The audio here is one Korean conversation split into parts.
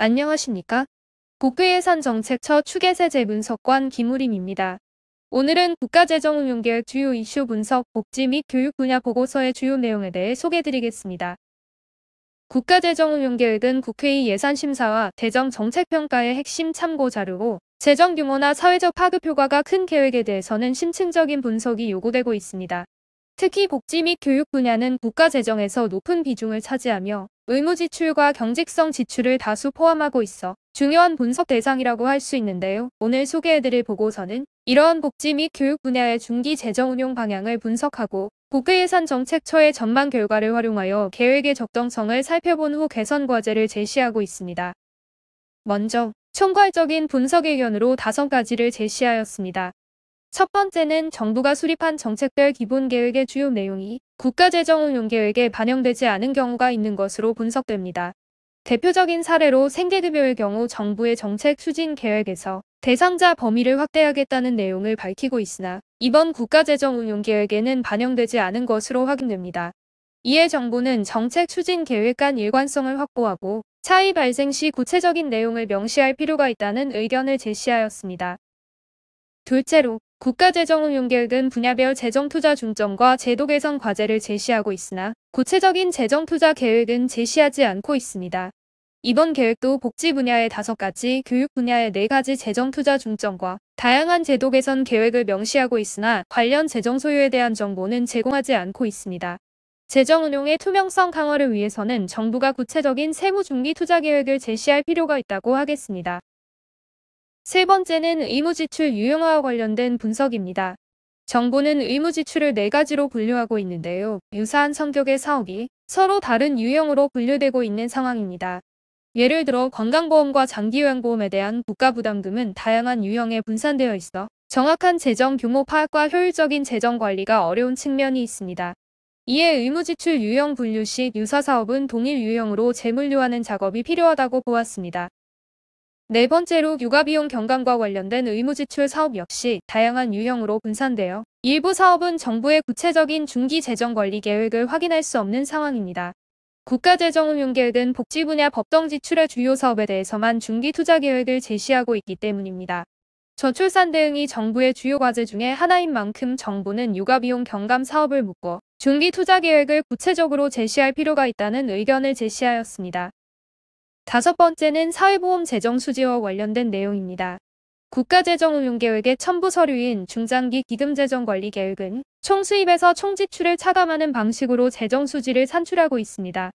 안녕하십니까? 국회예산정책 처 추계세 재분석관 김우림입니다. 오늘은 국가재정운용계획 주요 이슈 분석, 복지 및 교육 분야 보고서의 주요 내용에 대해 소개드리겠습니다. 국가재정운용계획은 국회의 예산심사와 재정정책평가의 핵심 참고 자료로 재정 규모나 사회적 파급 효과가 큰 계획에 대해서는 심층적인 분석이 요구되고 있습니다. 특히 복지 및 교육 분야는 국가 재정에서 높은 비중을 차지하며 의무 지출과 경직성 지출을 다수 포함하고 있어 중요한 분석 대상이라고 할 수 있는데요. 오늘 소개해드릴 보고서는 이러한 복지 및 교육 분야의 중기 재정 운용 방향을 분석하고 국회예산정책처의 전망 결과를 활용하여 계획의 적정성을 살펴본 후 개선 과제를 제시하고 있습니다. 먼저 총괄적인 분석 의견으로 5가지를 제시하였습니다. 첫 번째는 정부가 수립한 정책별 기본계획의 주요 내용이 국가재정운용계획에 반영되지 않은 경우가 있는 것으로 분석됩니다. 대표적인 사례로 생계급여의 경우 정부의 정책 추진 계획에서 대상자 범위를 확대하겠다는 내용을 밝히고 있으나 이번 국가재정운용계획에는 반영되지 않은 것으로 확인됩니다. 이에 정부는 정책 추진 계획 간 일관성을 확보하고 차이 발생 시 구체적인 내용을 명시할 필요가 있다는 의견을 제시하였습니다. 둘째로 국가재정운용계획은 분야별 재정투자 중점과 제도 개선 과제를 제시하고 있으나 구체적인 재정투자 계획은 제시하지 않고 있습니다. 이번 계획도 복지 분야의 5가지, 교육 분야의 4가지 재정투자 중점과 다양한 제도 개선 계획을 명시하고 있으나 관련 재정 소요에 대한 정보는 제공하지 않고 있습니다. 재정운용의 투명성 강화를 위해서는 정부가 구체적인 세무 중기 투자 계획을 제시할 필요가 있다고 하겠습니다. 세 번째는 의무지출 유형화와 관련된 분석입니다. 정부는 의무지출을 4가지로 분류하고 있는데요. 유사한 성격의 사업이 서로 다른 유형으로 분류되고 있는 상황입니다. 예를 들어 건강보험과 장기요양보험에 대한 국가부담금은 다양한 유형에 분산되어 있어 정확한 재정 규모 파악과 효율적인 재정 관리가 어려운 측면이 있습니다. 이에 의무지출 유형 분류 시 유사 사업은 동일 유형으로 재분류하는 작업이 필요하다고 보았습니다. 네 번째로 육아비용 경감과 관련된 의무지출 사업 역시 다양한 유형으로 분산되어 일부 사업은 정부의 구체적인 중기 재정관리 계획을 확인할 수 없는 상황입니다. 국가재정운용계획은 복지 분야 법정 지출의 주요 사업에 대해서만 중기 투자 계획을 제시하고 있기 때문입니다. 저출산 대응이 정부의 주요 과제 중에 하나인 만큼 정부는 육아비용 경감 사업을 묶어 중기 투자 계획을 구체적으로 제시할 필요가 있다는 의견을 제시하였습니다. 5번째는 사회보험 재정 수지와 관련된 내용입니다. 국가재정운용계획의 첨부 서류인 중장기 기금재정관리계획은 총수입에서 총지출을 차감하는 방식으로 재정수지를 산출하고 있습니다.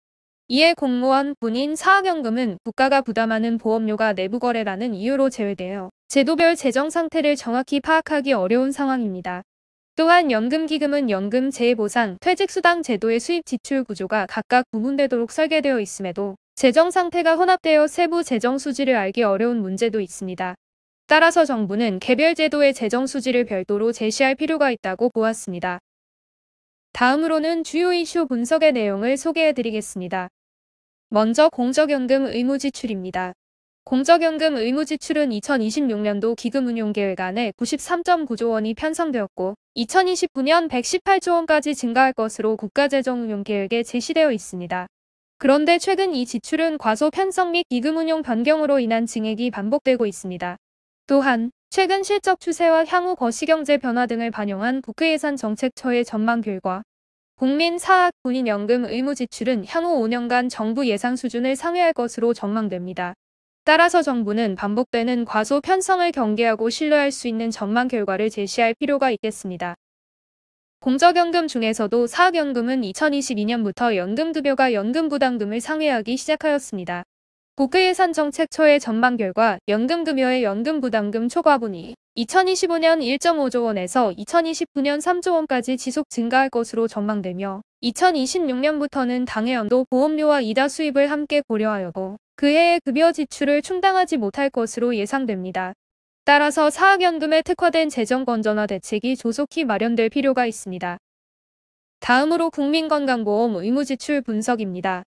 이에 공무원, 군인, 사학연금은 국가가 부담하는 보험료가 내부거래라는 이유로 제외되어 제도별 재정 상태를 정확히 파악하기 어려운 상황입니다. 또한 연금기금은 연금, 재해보상, 퇴직수당 제도의 수입 지출 구조가 각각 구분되도록 설계되어 있음에도 재정 상태가 혼합되어 세부 재정 수지를 알기 어려운 문제도 있습니다. 따라서 정부는 개별 제도의 재정 수지를 별도로 제시할 필요가 있다고 보았습니다. 다음으로는 주요 이슈 분석의 내용을 소개해드리겠습니다. 먼저 공적연금 의무지출입니다. 공적연금 의무지출은 2026년도 기금운용계획 안에 93.9조 원이 편성되었고 2029년 118조 원까지 증가할 것으로 국가재정운용계획에 제시되어 있습니다. 그런데 최근 이 지출은 과소 편성 및 기금운용 변경으로 인한 증액이 반복되고 있습니다. 또한 최근 실적 추세와 향후 거시경제 변화 등을 반영한 국회예산정책처의 전망 결과 국민 사학 군인연금 의무지출은 향후 5년간 정부 예상 수준을 상회할 것으로 전망됩니다. 따라서 정부는 반복되는 과소 편성을 경계하고 신뢰할 수 있는 전망 결과를 제시할 필요가 있겠습니다. 공적연금 중에서도 사학연금은 2022년부터 연금급여가 연금부담금을 상회하기 시작하였습니다. 국회예산정책처의 전망 결과 연금급여의 연금부담금 초과분이 2025년 1.5조 원에서 2029년 3조 원까지 지속 증가할 것으로 전망되며 2026년부터는 당해연도 보험료와 이자 수입을 함께 고려하여도 그 해의 급여 지출을 충당하지 못할 것으로 예상됩니다. 따라서 사학연금에 특화된 재정 건전화 대책이 조속히 마련될 필요가 있습니다. 다음으로 국민건강보험 의무지출 분석입니다.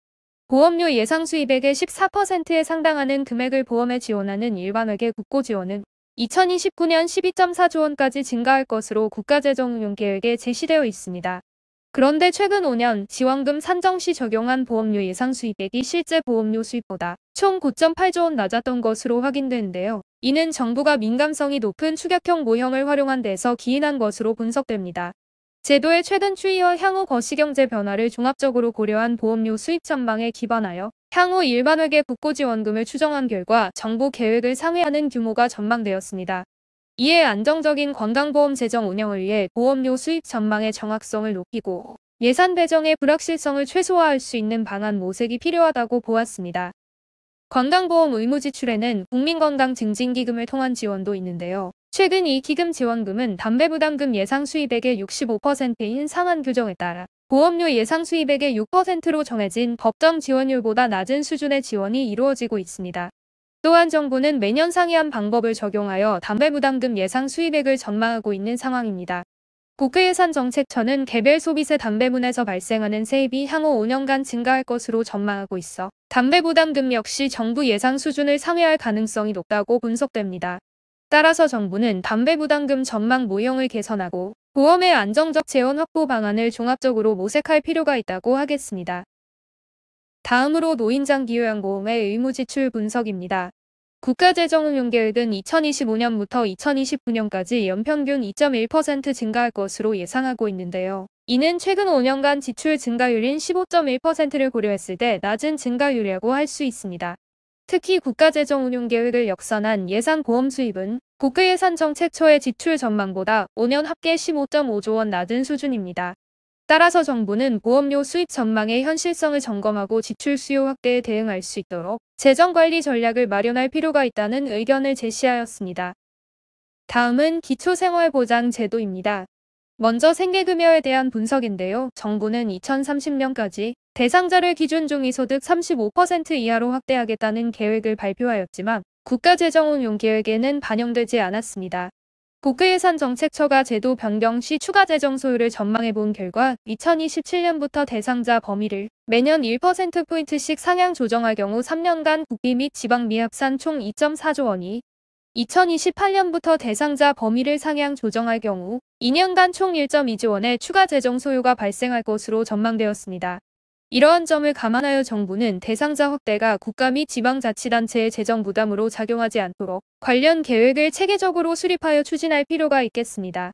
보험료 예상 수입액의 14%에 상당하는 금액을 보험에 지원하는 일반회계 국고지원은 2029년 12.4조 원까지 증가할 것으로 국가재정운용계획에 제시되어 있습니다. 그런데 최근 5년 지원금 산정 시 적용한 보험료 예상 수입액이 실제 보험료 수입보다 총 9.8조 원 낮았던 것으로 확인되는데요. 이는 정부가 민감성이 높은 추격형 모형을 활용한 데서 기인한 것으로 분석됩니다. 제도의 최근 추이와 향후 거시경제 변화를 종합적으로 고려한 보험료 수입 전망에 기반하여 향후 일반회계 국고지원금을 추정한 결과 정부 계획을 상회하는 규모가 전망되었습니다. 이에 안정적인 건강보험 재정 운영을 위해 보험료 수입 전망의 정확성을 높이고 예산 배정의 불확실성을 최소화할 수 있는 방안 모색이 필요하다고 보았습니다. 건강보험 의무 지출에는 국민건강증진기금을 통한 지원도 있는데요. 최근 이 기금 지원금은 담배부담금 예상 수입액의 65%인 상한 규정에 따라 보험료 예상 수입액의 6%로 정해진 법정 지원율보다 낮은 수준의 지원이 이루어지고 있습니다. 또한 정부는 매년 상이한 방법을 적용하여 담배부담금 예상 수입액을 전망하고 있는 상황입니다. 국회예산정책처는 개별 소비세 담배문에서 발생하는 세입이 향후 5년간 증가할 것으로 전망하고 있어 담배부담금 역시 정부 예상 수준을 상회할 가능성이 높다고 분석됩니다. 따라서 정부는 담배부담금 전망 모형을 개선하고 보험의 안정적 재원 확보 방안을 종합적으로 모색할 필요가 있다고 하겠습니다. 다음으로 노인장기요양보험의 의무지출 분석입니다. 국가재정운용계획은 2025년부터 2029년까지 연평균 2.1% 증가할 것으로 예상하고 있는데요. 이는 최근 5년간 지출 증가율인 15.1%를 고려했을 때 낮은 증가율이라고 할 수 있습니다. 특히 국가재정운용계획을 역선한 예상보험 수입은 국가예산정책처의 지출 전망보다 5년 합계 15.5조 원 낮은 수준입니다. 따라서 정부는 보험료 수입 전망의 현실성을 점검하고 지출 수요 확대에 대응할 수 있도록 재정관리 전략을 마련할 필요가 있다는 의견을 제시하였습니다. 다음은 기초생활보장 제도입니다. 먼저 생계급여에 대한 분석인데요. 정부는 2030년까지 대상자를 기준 중위소득 35% 이하로 확대하겠다는 계획을 발표하였지만 국가재정운용계획에는 반영되지 않았습니다. 국가예산정책처가 제도 변경 시 추가 재정 소요를 전망해 본 결과 2027년부터 대상자 범위를 매년 1%포인트씩 상향 조정할 경우 3년간 국비 및 지방미 합산 총 2.4조 원이 2028년부터 대상자 범위를 상향 조정할 경우 2년간 총 1.2조 원의 추가 재정 소요가 발생할 것으로 전망되었습니다. 이러한 점을 감안하여 정부는 대상자 확대가 국가 및 지방자치단체의 재정 부담으로 작용하지 않도록 관련 계획을 체계적으로 수립하여 추진할 필요가 있겠습니다.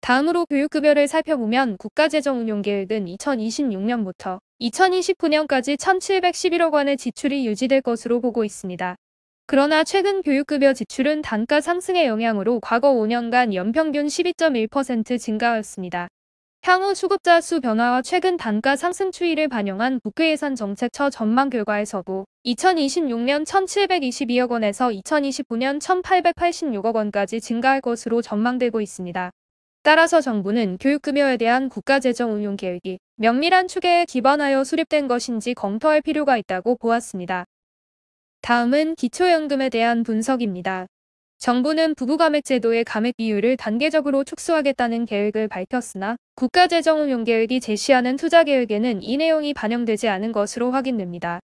다음으로 교육급여를 살펴보면 국가재정운용계획은 2026년부터 2029년까지 1,711억 원의 지출이 유지될 것으로 보고 있습니다. 그러나 최근 교육급여 지출은 단가 상승의 영향으로 과거 5년간 연평균 12.1% 증가하였습니다. 향후 수급자 수 변화와 최근 단가 상승 추이를 반영한 국회예산정책처 전망 결과에서도 2026년 1,722억 원에서 2029년 1,886억 원까지 증가할 것으로 전망되고 있습니다. 따라서 정부는 교육급여에 대한 국가재정운용 계획이 면밀한 추계에 기반하여 수립된 것인지 검토할 필요가 있다고 보았습니다. 다음은 기초연금에 대한 분석입니다. 정부는 부부가맥 제도의 가맥 비율을 단계적으로 축소하겠다는 계획을 밝혔으나 국가재정운용계획이 제시하는 투자계획에는 이 내용이 반영되지 않은 것으로 확인됩니다.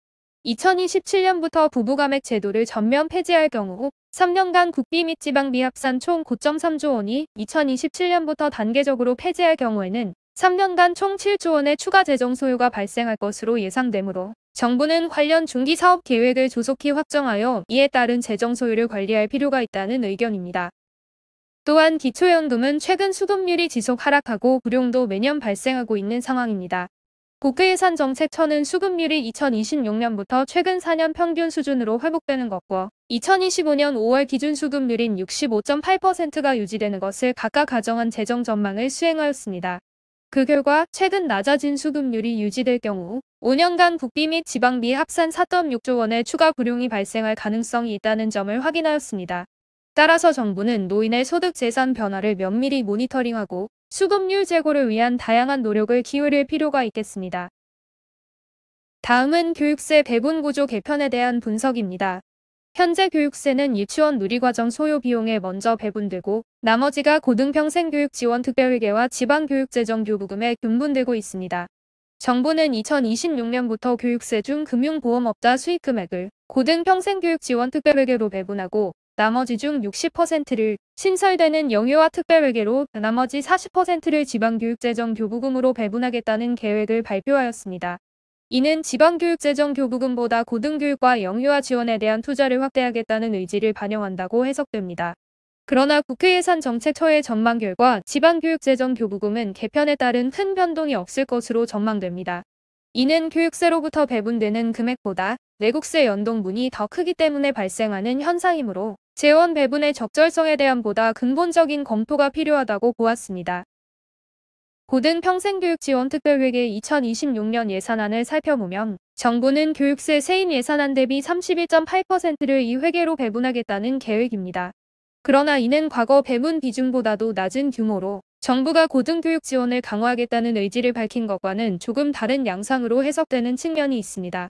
2027년부터 부부가맥 제도를 전면 폐지할 경우 3년간 국비 및 지방비 합산 총 9.3조 원이 2027년부터 단계적으로 폐지할 경우에는 3년간 총 7조 원의 추가 재정 소요가 발생할 것으로 예상되므로 정부는 관련 중기 사업 계획을 조속히 확정하여 이에 따른 재정 소요를 관리할 필요가 있다는 의견입니다. 또한 기초연금은 최근 수급률이 지속 하락하고 불용도 매년 발생하고 있는 상황입니다. 국회예산정책처는 수급률이 2026년부터 최근 4년 평균 수준으로 회복되는 것과 2025년 5월 기준 수급률인 65.8%가 유지되는 것을 각각 가정한 재정 전망을 수행하였습니다. 그 결과 최근 낮아진 수급률이 유지될 경우 5년간 국비 및 지방비 합산 4.6조 원의 추가 불용이 발생할 가능성이 있다는 점을 확인하였습니다. 따라서 정부는 노인의 소득 재산 변화를 면밀히 모니터링하고 수급률 제고를 위한 다양한 노력을 기울일 필요가 있겠습니다. 다음은 교육세 배분 구조 개편에 대한 분석입니다. 현재 교육세는 유치원 누리과정 소요 비용에 먼저 배분되고 나머지가 고등평생교육지원특별회계와 지방교육재정교부금에 분분되고 있습니다. 정부는 2026년부터 교육세 중 금융보험업자 수익금액을 고등평생교육지원특별회계로 배분하고 나머지 중 60%를 신설되는 영유아 특별회계로 나머지 40%를 지방교육재정교부금으로 배분하겠다는 계획을 발표하였습니다. 이는 지방교육재정교부금보다 고등교육과 영유아 지원에 대한 투자를 확대하겠다는 의지를 반영한다고 해석됩니다. 그러나 국회 예산정책처의 전망 결과 지방교육재정교부금은 개편에 따른 큰 변동이 없을 것으로 전망됩니다. 이는 교육세로부터 배분되는 금액보다 내국세 연동분이 더 크기 때문에 발생하는 현상이므로 재원 배분의 적절성에 대한 보다 근본적인 검토가 필요하다고 보았습니다. 고등평생교육지원특별회계 2026년 예산안을 살펴보면 정부는 교육세 세인 예산안 대비 31.8%를 이 회계로 배분하겠다는 계획입니다. 그러나 이는 과거 배분 비중보다도 낮은 규모로 정부가 고등교육 지원을 강화하겠다는 의지를 밝힌 것과는 조금 다른 양상으로 해석되는 측면이 있습니다.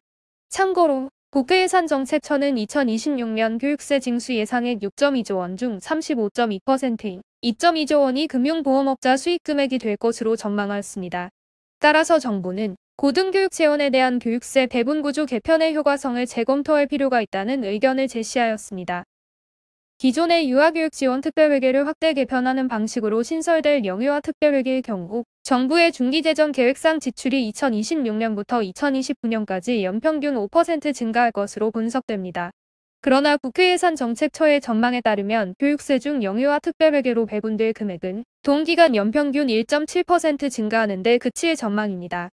참고로 국회예산정책처는 2026년 교육세 징수 예상액 6.2조 원 중 35.2%인 2.2조 원이 금융보험업자 수익금액이 될 것으로 전망하였습니다. 따라서 정부는 고등교육 재원에 대한 교육세 배분구조 개편의 효과성을 재검토할 필요가 있다는 의견을 제시하였습니다. 기존의 유아교육 지원 특별회계를 확대 개편하는 방식으로 신설될 영유아 특별회계의 경우 정부의 중기재정 계획상 지출이 2026년부터 2029년까지 연평균 5% 증가할 것으로 분석됩니다. 그러나 국회예산정책처의 전망에 따르면 교육세 중 영유아 특별회계로 배분될 금액은 동기간 연평균 1.7% 증가하는 데 그칠 전망입니다.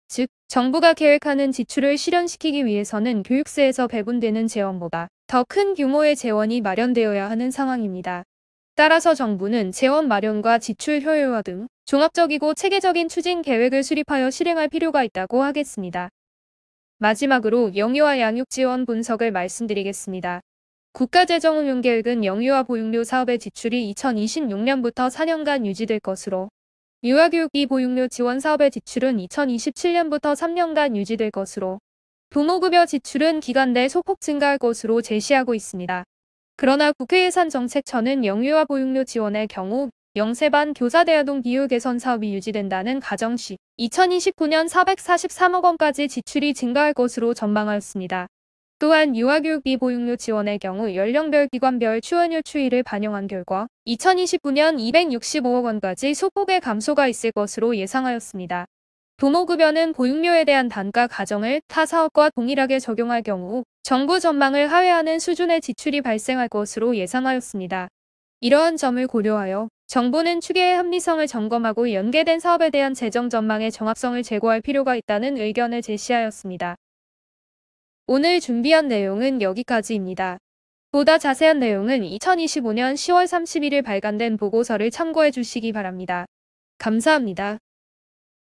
즉, 정부가 계획하는 지출을 실현시키기 위해서는 교육세에서 배분되는 재원보다 더 큰 규모의 재원이 마련되어야 하는 상황입니다. 따라서 정부는 재원 마련과 지출 효율화 등 종합적이고 체계적인 추진 계획을 수립하여 실행할 필요가 있다고 하겠습니다. 마지막으로 영유아 양육 지원 분석을 말씀드리겠습니다. 국가재정운용계획은 영유아 보육료 사업의 지출이 2026년부터 4년간 유지될 것으로 유아교육비 보육료 지원 사업의 지출은 2027년부터 3년간 유지될 것으로 부모급여 지출은 기간 내 소폭 증가할 것으로 제시하고 있습니다. 그러나 국회예산정책처는 영유아 보육료 지원의 경우 영세반 교사대아동 비율 개선 사업이 유지된다는 가정시 2029년 443억 원까지 지출이 증가할 것으로 전망하였습니다. 또한 유아교육비 보육료 지원의 경우 연령별 기관별 출원율 추이를 반영한 결과 2029년 265억 원까지 소폭의 감소가 있을 것으로 예상하였습니다. 부모급여는 보육료에 대한 단가 가정을 타 사업과 동일하게 적용할 경우 정부 전망을 하회하는 수준의 지출이 발생할 것으로 예상하였습니다. 이러한 점을 고려하여 정부는 추계의 합리성을 점검하고 연계된 사업에 대한 재정 전망의 정합성을 제고할 필요가 있다는 의견을 제시하였습니다. 오늘 준비한 내용은 여기까지입니다. 보다 자세한 내용은 2025년 10월 31일 발간된 보고서를 참고해 주시기 바랍니다. 감사합니다.